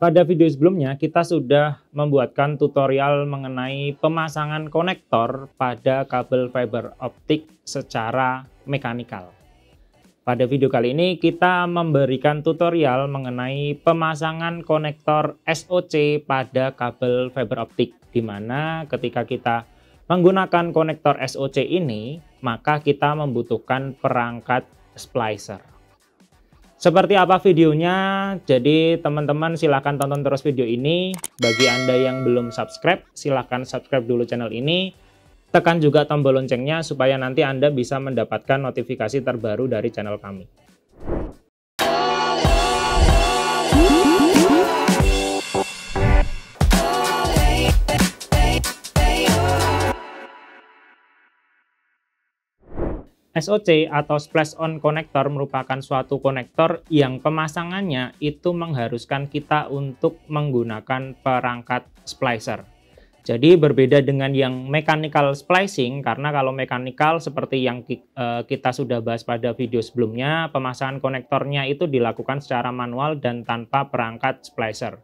Pada video sebelumnya kita sudah membuatkan tutorial mengenai pemasangan konektor pada kabel fiber optik secara mekanikal. Pada video kali ini kita memberikan tutorial mengenai pemasangan konektor SOC pada kabel fiber optik, di mana ketika kita menggunakan konektor SOC ini maka kita membutuhkan perangkat splicer. Seperti apa videonya? Jadi teman-teman silahkan tonton terus video ini. Bagi Anda yang belum subscribe, silahkan subscribe dulu channel ini. Tekan juga tombol loncengnya supaya nanti Anda bisa mendapatkan notifikasi terbaru dari channel kami. SOC atau splash on connector merupakan suatu konektor yang pemasangannya itu mengharuskan kita untuk menggunakan perangkat splicer. Jadi berbeda dengan yang mechanical splicing, karena kalau mechanical seperti yang kita sudah bahas pada video sebelumnya, pemasangan konektornya itu dilakukan secara manual dan tanpa perangkat splicer.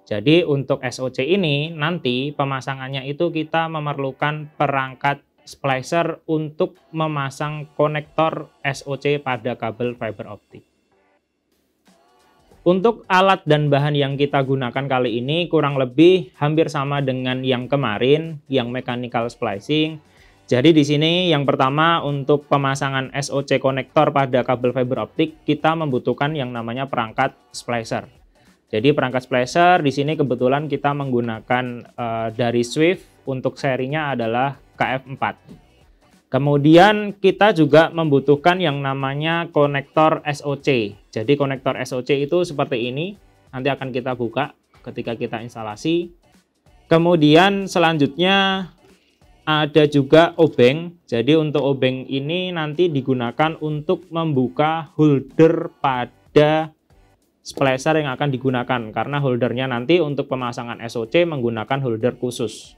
Jadi untuk SOC ini nanti pemasangannya itu kita memerlukan perangkat splicer untuk memasang konektor SOC pada kabel fiber optik. Untuk alat dan bahan yang kita gunakan kali ini kurang lebih hampir sama dengan yang kemarin, yang mechanical splicing. Jadi di sini yang pertama untuk pemasangan SOC konektor pada kabel fiber optik kita membutuhkan yang namanya perangkat splicer. Jadi perangkat splicer di sini kebetulan kita menggunakan dari Swift, untuk serinya adalah KF4. Kemudian kita juga membutuhkan yang namanya konektor SOC. Jadi konektor SOC itu seperti ini, nanti akan kita buka ketika kita instalasi. Kemudian selanjutnya ada juga obeng. Jadi untuk obeng ini nanti digunakan untuk membuka holder pada splicer yang akan digunakan, karena holdernya nanti untuk pemasangan SOC menggunakan holder khusus.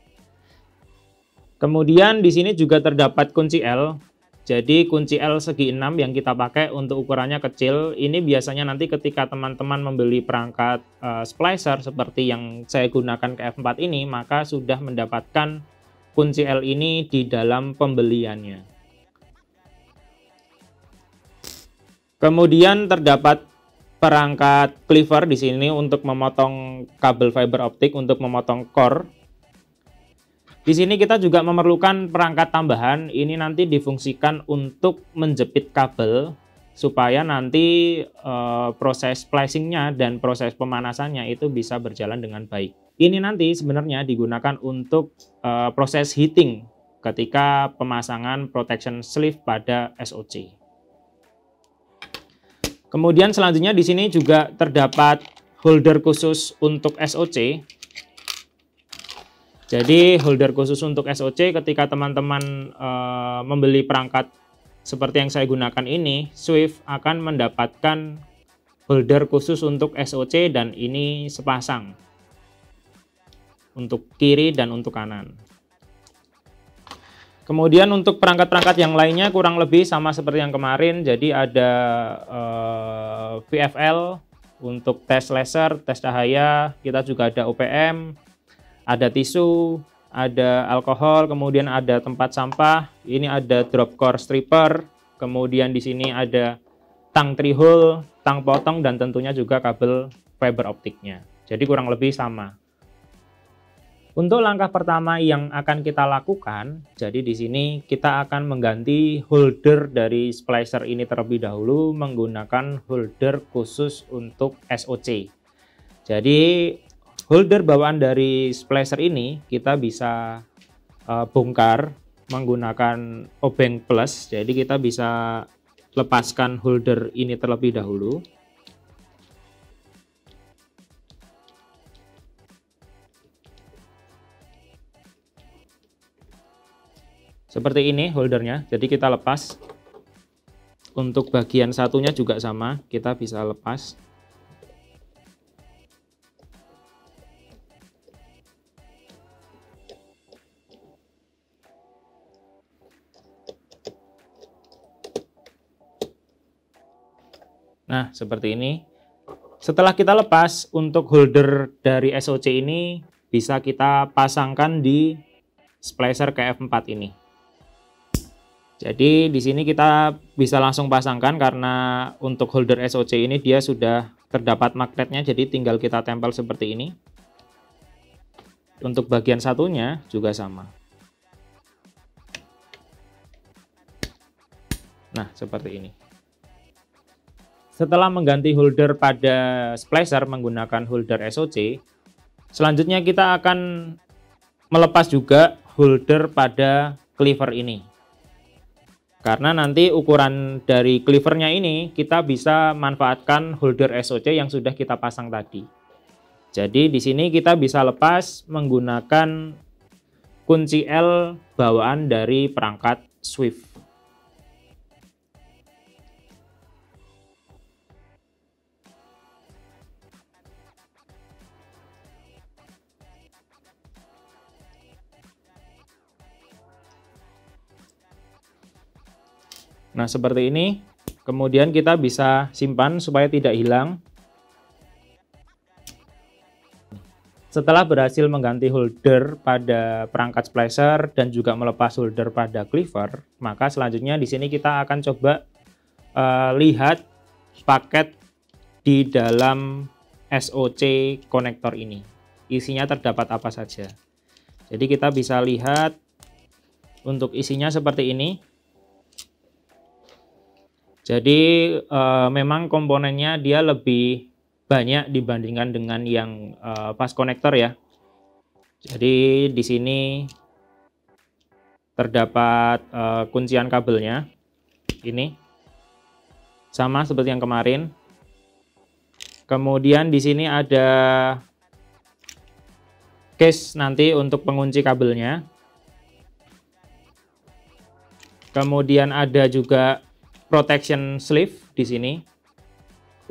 Kemudian di sini juga terdapat kunci L. Jadi kunci L segi 6 yang kita pakai untuk ukurannya kecil. Ini biasanya nanti ketika teman-teman membeli perangkat splicer seperti yang saya gunakan KF4 ini, maka sudah mendapatkan kunci L ini di dalam pembeliannya. Kemudian terdapat perangkat cleaver di sini untuk memotong kabel fiber optik, untuk memotong core. Di sini kita juga memerlukan perangkat tambahan, ini nanti difungsikan untuk menjepit kabel supaya nanti proses splicingnya dan proses pemanasannya itu bisa berjalan dengan baik. Ini nanti sebenarnya digunakan untuk proses heating ketika pemasangan protection sleeve pada SOC. Kemudian selanjutnya di sini juga terdapat holder khusus untuk SOC. Jadi holder khusus untuk SOC ketika teman-teman membeli perangkat seperti yang saya gunakan ini, Swift akan mendapatkan holder khusus untuk SOC dan ini sepasang untuk kiri dan untuk kanan. Kemudian untuk perangkat-perangkat yang lainnya kurang lebih sama seperti yang kemarin. Jadi ada VFL untuk tes laser, tes cahaya, kita juga ada OPM, ada tisu, ada alkohol, kemudian ada tempat sampah, ini ada drop core stripper, kemudian di sini ada tang tri-hole, tang potong, dan tentunya juga kabel fiber optiknya. Jadi kurang lebih sama. Untuk langkah pertama yang akan kita lakukan, jadi di sini kita akan mengganti holder dari splicer ini terlebih dahulu menggunakan holder khusus untuk SOC. Jadi holder bawaan dari splicer ini kita bisa bongkar menggunakan obeng plus. Jadi kita bisa lepaskan holder ini terlebih dahulu. Seperti ini holdernya, jadi kita lepas. Untuk bagian satunya juga sama, kita bisa lepas. Nah, seperti ini. Setelah kita lepas, untuk holder dari SOC ini bisa kita pasangkan di splicer KF4 ini. Jadi di sini kita bisa langsung pasangkan karena untuk holder SOC ini dia sudah terdapat magnetnya, jadi tinggal kita tempel seperti ini. Untuk bagian satunya juga sama. Nah, seperti ini. Setelah mengganti holder pada splicer menggunakan holder SOC, selanjutnya kita akan melepas juga holder pada cleaver ini. Karena nanti ukuran dari cleavernya ini kita bisa manfaatkan holder SOC yang sudah kita pasang tadi. Jadi di sini kita bisa lepas menggunakan kunci L bawaan dari perangkat Swift. Nah, seperti ini. Kemudian kita bisa simpan supaya tidak hilang. Setelah berhasil mengganti holder pada perangkat splicer dan juga melepas holder pada cleaver, maka selanjutnya di sini kita akan coba lihat paket di dalam SOC konektor ini. Isinya terdapat apa saja. Jadi kita bisa lihat untuk isinya seperti ini. Jadi memang komponennya dia lebih banyak dibandingkan dengan yang fast connector ya. Jadi di sini terdapat kuncian kabelnya. Ini sama seperti yang kemarin. Kemudian di sini ada case nanti untuk pengunci kabelnya. Kemudian ada juga protection sleeve di sini.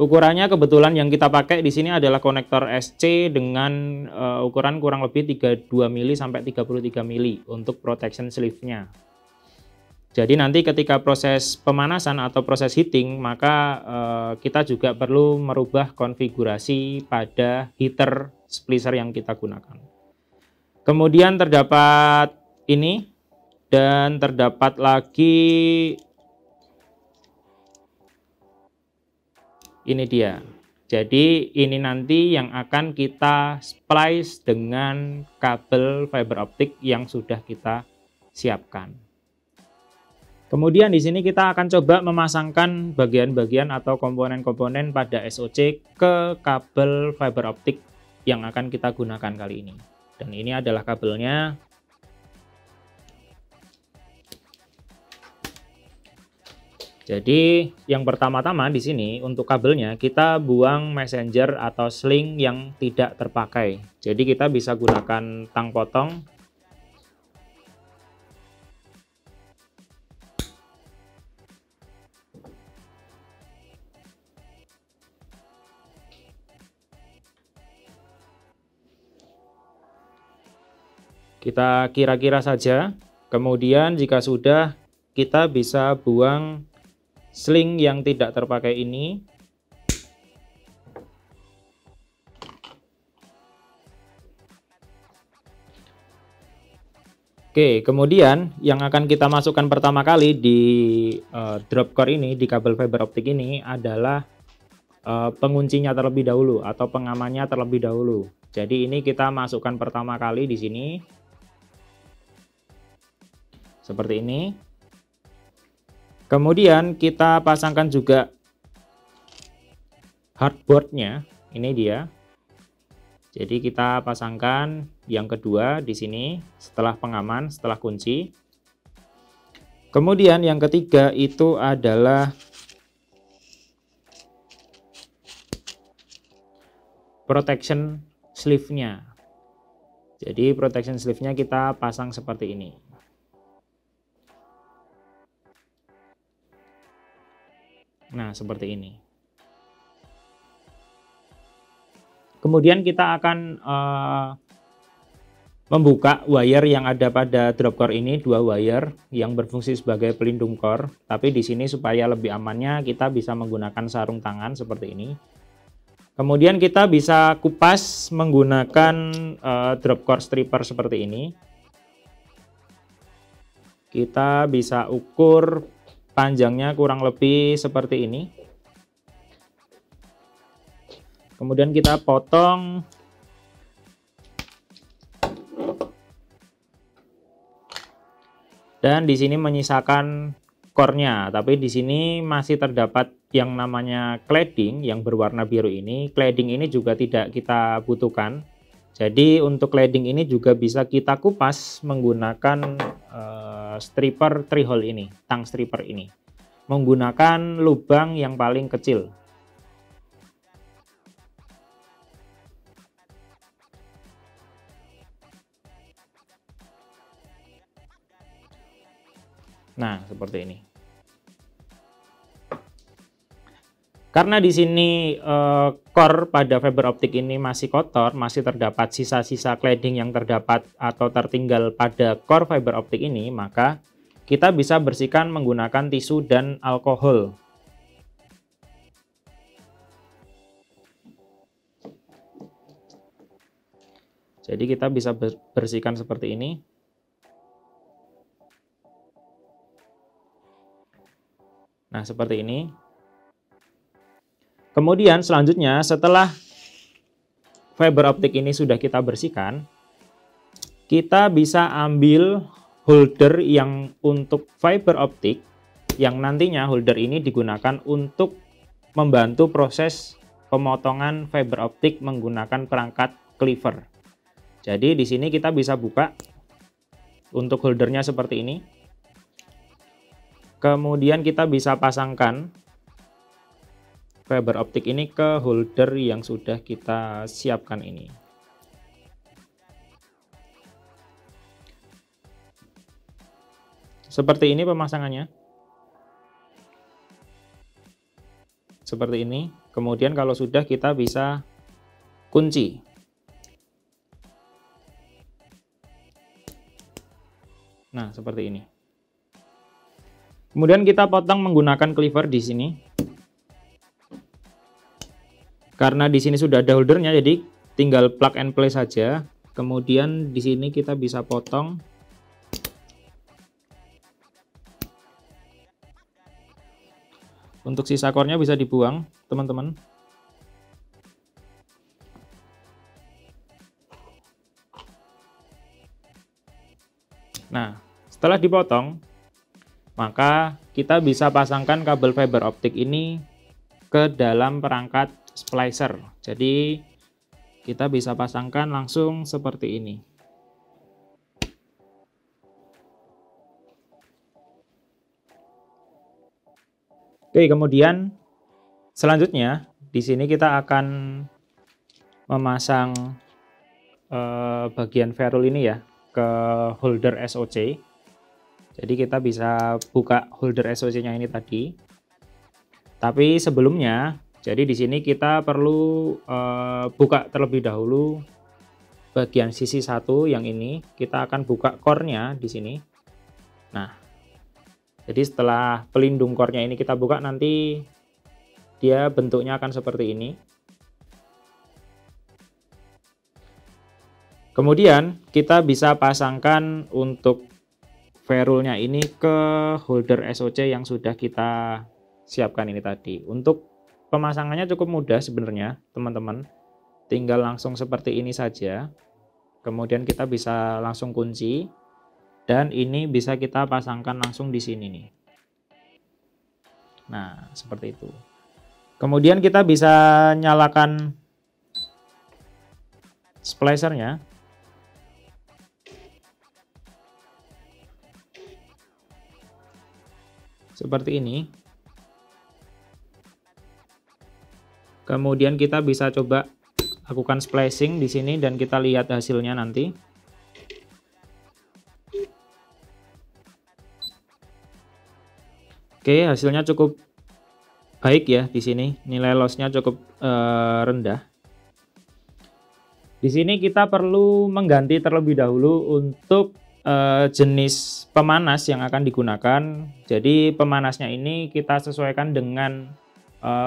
Ukurannya kebetulan yang kita pakai di sini adalah konektor SC dengan ukuran kurang lebih 32 mili sampai 33 mili untuk protection sleeve-nya. Jadi nanti ketika proses pemanasan atau proses heating, maka kita juga perlu merubah konfigurasi pada heater splicer yang kita gunakan. Kemudian terdapat ini dan terdapat lagi ini dia. Jadi ini nanti yang akan kita splice dengan kabel fiber optik yang sudah kita siapkan. Kemudian di sini kita akan coba memasangkan bagian-bagian atau komponen-komponen pada SOC ke kabel fiber optik yang akan kita gunakan kali ini. Dan ini adalah kabelnya. Jadi yang pertama-tama di sini untuk kabelnya kita buang messenger atau sling yang tidak terpakai. Jadi kita bisa gunakan tang potong. Kita kira-kira saja. Kemudian jika sudah, kita bisa buang sling yang tidak terpakai ini. Oke, kemudian yang akan kita masukkan pertama kali di drop core ini, di kabel fiber optik ini adalah penguncinya terlebih dahulu atau pengamannya terlebih dahulu. Jadi ini kita masukkan pertama kali di sini. Seperti ini. Kemudian kita pasangkan juga hardboardnya, ini dia. Jadi kita pasangkan yang kedua di sini setelah pengaman, setelah kunci. Kemudian yang ketiga itu adalah protection sleeve-nya. Jadi protection sleeve-nya kita pasang seperti ini. Nah, seperti ini. Kemudian kita akan membuka wire yang ada pada drop core ini, dua wire yang berfungsi sebagai pelindung core. Tapi di sini supaya lebih amannya kita bisa menggunakan sarung tangan seperti ini. Kemudian kita bisa kupas menggunakan drop core stripper seperti ini. Kita bisa ukur panjangnya kurang lebih seperti ini. Kemudian kita potong. Dan di sini menyisakan core-nya, tapi di sini masih terdapat yang namanya cladding yang berwarna biru ini. Cladding ini juga tidak kita butuhkan. Jadi untuk cladding ini juga bisa kita kupas menggunakan stripper three hole ini, tang stripper ini. Menggunakan lubang yang paling kecil. Nah, seperti ini. Karena di sini core pada fiber optik ini masih kotor, masih terdapat sisa-sisa cladding yang terdapat atau tertinggal pada core fiber optik ini, maka kita bisa bersihkan menggunakan tisu dan alkohol. Jadi kita bisa bersihkan seperti ini. Nah, seperti ini. Kemudian selanjutnya setelah fiber optik ini sudah kita bersihkan, kita bisa ambil holder yang untuk fiber optik, yang nantinya holder ini digunakan untuk membantu proses pemotongan fiber optik menggunakan perangkat cleaver. Jadi di sini kita bisa buka untuk holdernya seperti ini. Kemudian kita bisa pasangkan fiber optik ini ke holder yang sudah kita siapkan ini. Seperti ini pemasangannya. Seperti ini. Kemudian kalau sudah kita bisa kunci. Nah, seperti ini. Kemudian kita potong menggunakan cleaver di sini. Karena di sini sudah ada holdernya, jadi tinggal plug and play saja. Kemudian di sini kita bisa potong. Untuk sisa core-nya bisa dibuang, teman-teman. Nah, setelah dipotong, maka kita bisa pasangkan kabel fiber optik ini ke dalam perangkat splicer. Jadi kita bisa pasangkan langsung seperti ini. Oke, kemudian selanjutnya di sini kita akan memasang bagian ferrule ini ya ke holder SOC. Jadi kita bisa buka holder SOC-nya ini tadi. Tapi sebelumnya, jadi di sini kita perlu buka terlebih dahulu bagian sisi satu yang ini. Kita akan buka core-nya di sini. Nah, jadi setelah pelindung core-nya ini kita buka, nanti dia bentuknya akan seperti ini. Kemudian kita bisa pasangkan untuk ferrule-nya ini ke holder SOC yang sudah kita siapkan ini tadi. Untuk pemasangannya cukup mudah sebenarnya, teman-teman. Tinggal langsung seperti ini saja. Kemudian kita bisa langsung kunci. Dan ini bisa kita pasangkan langsung di sini nih. Nah, seperti itu. Kemudian kita bisa nyalakan splicernya. Seperti ini. Kemudian kita bisa coba lakukan splicing di sini dan kita lihat hasilnya nanti. Oke, hasilnya cukup baik ya di sini. Nilai loss-nya cukup rendah. Di sini kita perlu mengganti terlebih dahulu untuk jenis pemanas yang akan digunakan. Jadi pemanasnya ini kita sesuaikan dengan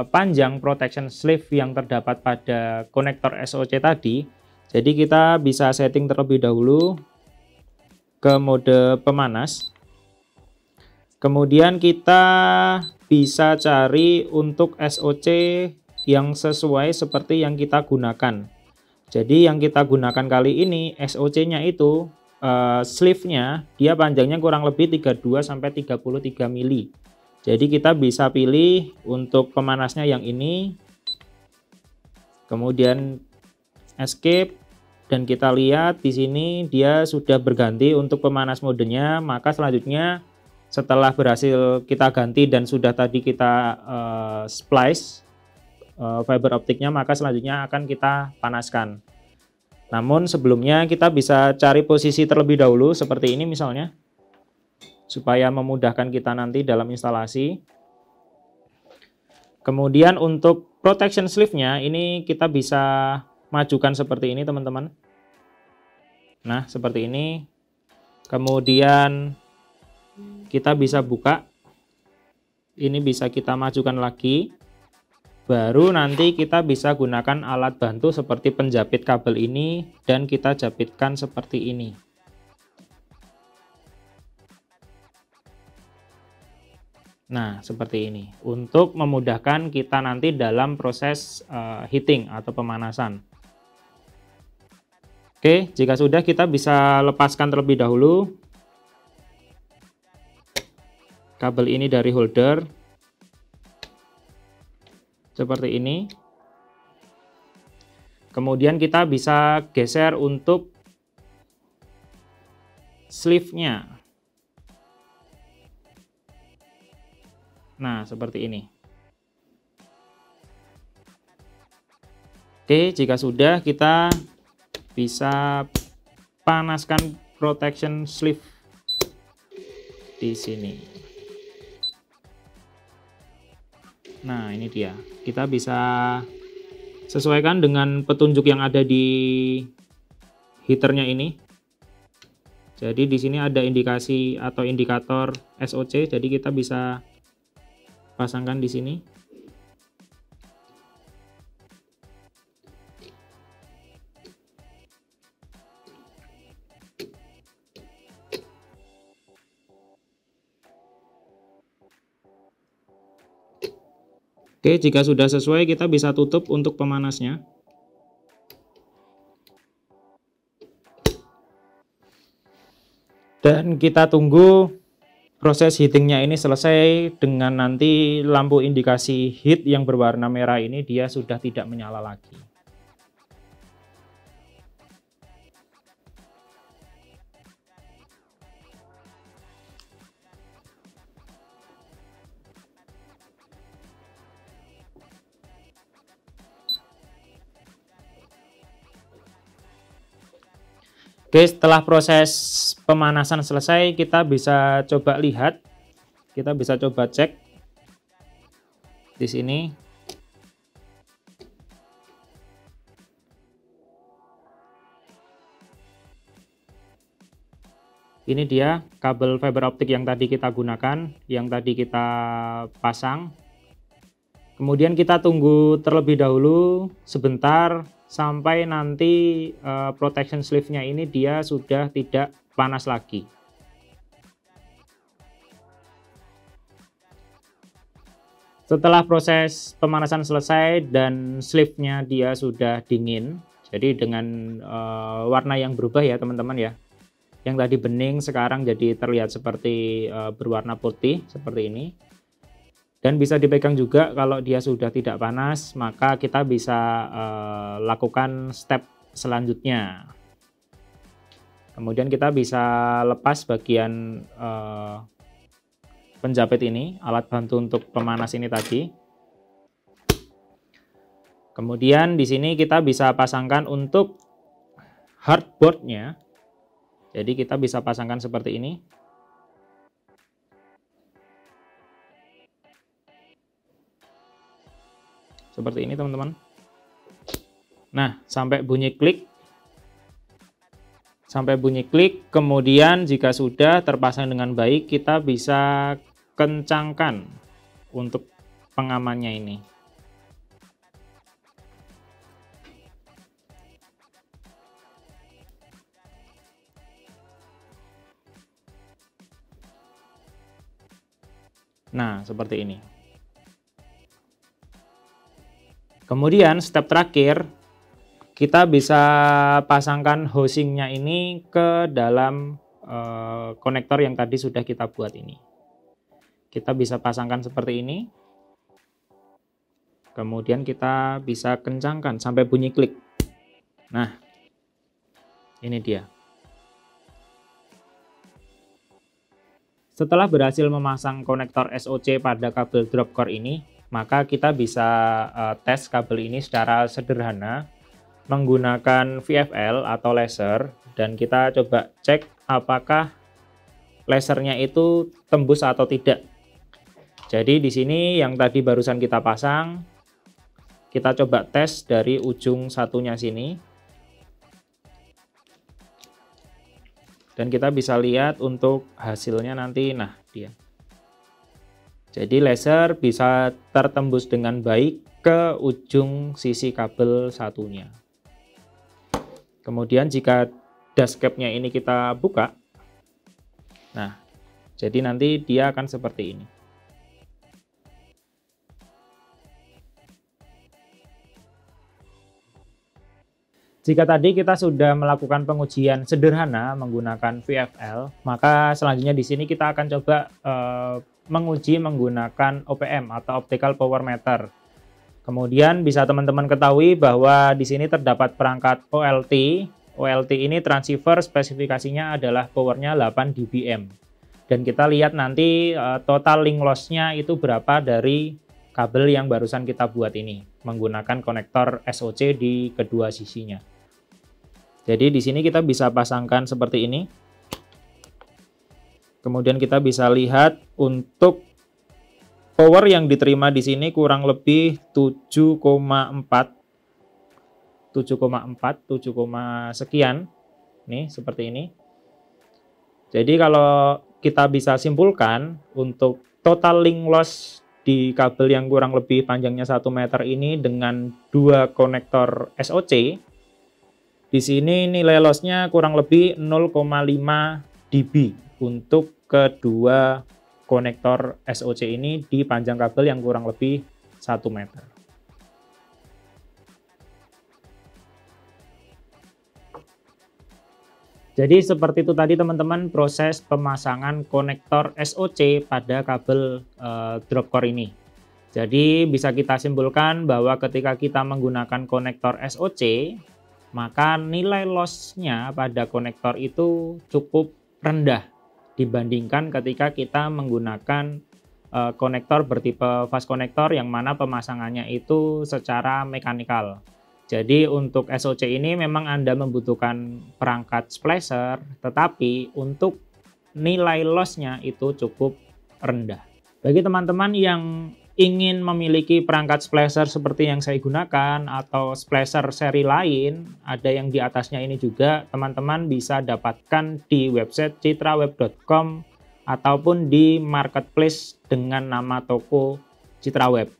panjang protection sleeve yang terdapat pada konektor SOC tadi. Jadi kita bisa setting terlebih dahulu ke mode pemanas. Kemudian kita bisa cari untuk SOC yang sesuai seperti yang kita gunakan. Jadi yang kita gunakan kali ini SOC-nya itu sleeve-nya dia panjangnya kurang lebih 32 sampai 33 mili. Jadi kita bisa pilih untuk pemanasnya yang ini. Kemudian escape dan kita lihat di sini dia sudah berganti untuk pemanas modenya. Maka selanjutnya setelah berhasil kita ganti dan sudah tadi kita splice fiber optiknya, maka selanjutnya akan kita panaskan. Namun sebelumnya kita bisa cari posisi terlebih dahulu seperti ini misalnya, supaya memudahkan kita nanti dalam instalasi. Kemudian untuk protection sleeve-nya ini kita bisa majukan seperti ini teman-teman. Nah seperti ini. Kemudian kita bisa buka, ini bisa kita majukan lagi. Baru nanti kita bisa gunakan alat bantu seperti penjepit kabel ini dan kita jepitkan seperti ini. Nah seperti ini untuk memudahkan kita nanti dalam proses heating atau pemanasan. Oke, jika sudah kita bisa lepaskan terlebih dahulu kabel ini dari holder seperti ini. Kemudian kita bisa geser untuk sleeve-nya. Nah, seperti ini. Oke, jika sudah kita bisa panaskan protection sleeve di sini. Nah ini dia, kita bisa sesuaikan dengan petunjuk yang ada di heaternya ini. Jadi di sini ada indikasi atau indikator SOC, jadi kita bisa pasangkan di sini. Oke, jika sudah sesuai kita bisa tutup untuk pemanasnya. Dan kita tunggu proses heatingnya ini selesai dengan nanti lampu indikasi heat yang berwarna merah ini dia sudah tidak menyala lagi. Oke, setelah proses pemanasan selesai, kita bisa coba lihat, kita bisa coba cek di sini. Ini dia kabel fiber optik yang tadi kita gunakan, yang tadi kita pasang. Kemudian kita tunggu terlebih dahulu sebentar sampai nanti protection sleeve-nya ini dia sudah tidak panas lagi. Setelah proses pemanasan selesai dan sleeve-nya dia sudah dingin, jadi dengan warna yang berubah ya teman-teman ya. Yang tadi bening sekarang jadi terlihat seperti berwarna putih seperti ini. Dan bisa dipegang juga kalau dia sudah tidak panas, maka kita bisa lakukan step selanjutnya. Kemudian kita bisa lepas bagian penjepit ini, alat bantu untuk pemanas ini tadi. Kemudian di sini kita bisa pasangkan untuk hardboard-nya. Jadi kita bisa pasangkan seperti ini. Seperti ini teman-teman. Nah, sampai bunyi klik. Sampai bunyi klik, kemudian jika sudah terpasang dengan baik, kita bisa kencangkan untuk pengamannya ini. Nah, seperti ini. Kemudian step terakhir, kita bisa pasangkan housingnya ini ke dalam konektor yang tadi sudah kita buat ini. Kita bisa pasangkan seperti ini. Kemudian kita bisa kencangkan sampai bunyi klik. Nah, ini dia. Setelah berhasil memasang konektor SOC pada kabel drop core ini, maka kita bisa tes kabel ini secara sederhana menggunakan VFL atau laser, dan kita coba cek apakah lasernya itu tembus atau tidak. Jadi di sini yang tadi barusan kita pasang, kita coba tes dari ujung satunya sini. Dan kita bisa lihat untuk hasilnya nanti, nah dia. Jadi laser bisa tertembus dengan baik ke ujung sisi kabel satunya. Kemudian jika dust cap-nya ini kita buka, nah jadi nanti dia akan seperti ini. Jika tadi kita sudah melakukan pengujian sederhana menggunakan VFL, maka selanjutnya di sini kita akan coba menguji menggunakan OPM atau Optical Power Meter. Kemudian bisa teman-teman ketahui bahwa di sini terdapat perangkat OLT. OLT ini transceiver, spesifikasinya adalah powernya 8 dBm. Dan kita lihat nanti total link loss-nya itu berapa dari kabel yang barusan kita buat ini menggunakan konektor SOC di kedua sisinya. Jadi di sini kita bisa pasangkan seperti ini. Kemudian kita bisa lihat untuk power yang diterima di sini kurang lebih 7,4 sekian. Nih seperti ini. Jadi kalau kita bisa simpulkan untuk total link loss di kabel yang kurang lebih panjangnya 1 meter ini dengan 2 konektor SOC, di sini nilai loss-nya kurang lebih 0,5 dB untuk kedua konektor SOC ini di panjang kabel yang kurang lebih 1 meter. Jadi seperti itu tadi teman-teman proses pemasangan konektor SOC pada kabel drop core ini. Jadi bisa kita simpulkan bahwa ketika kita menggunakan konektor SOC, maka nilai loss-nya pada konektor itu cukup rendah dibandingkan ketika kita menggunakan konektor bertipe fast konektor yang mana pemasangannya itu secara mekanikal. Jadi untuk SOC ini memang Anda membutuhkan perangkat splicer, tetapi untuk nilai loss-nya itu cukup rendah. Bagi teman-teman yang ingin memiliki perangkat splicer seperti yang saya gunakan atau splicer seri lain, ada yang di atasnya ini juga, teman-teman bisa dapatkan di website citraweb.com ataupun di marketplace dengan nama toko Citraweb.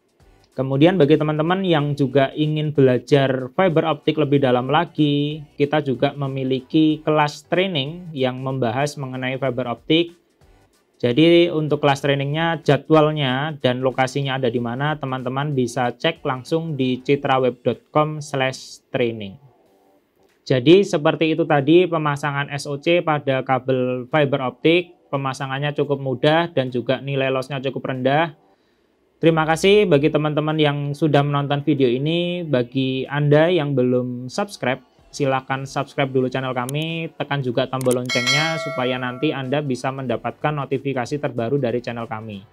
Kemudian bagi teman-teman yang juga ingin belajar fiber optik lebih dalam lagi, kita juga memiliki kelas training yang membahas mengenai fiber optik. Jadi untuk kelas trainingnya, jadwalnya, dan lokasinya ada di mana, teman-teman bisa cek langsung di citraweb.com/training. Jadi seperti itu tadi pemasangan SOC pada kabel fiber optik. Pemasangannya cukup mudah dan juga nilai loss-nya cukup rendah. Terima kasih bagi teman-teman yang sudah menonton video ini. Bagi Anda yang belum subscribe, silahkan subscribe dulu channel kami, tekan juga tombol loncengnya supaya nanti Anda bisa mendapatkan notifikasi terbaru dari channel kami.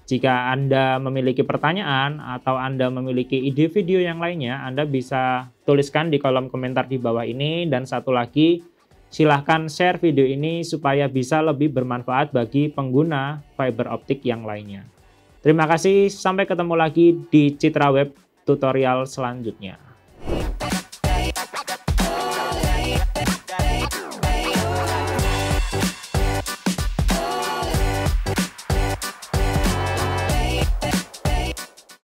Jika Anda memiliki pertanyaan atau Anda memiliki ide video yang lainnya, Anda bisa tuliskan di kolom komentar di bawah ini. Dan satu lagi, silahkan share video ini supaya bisa lebih bermanfaat bagi pengguna fiber optik yang lainnya. Terima kasih, sampai ketemu lagi di Citraweb tutorial selanjutnya.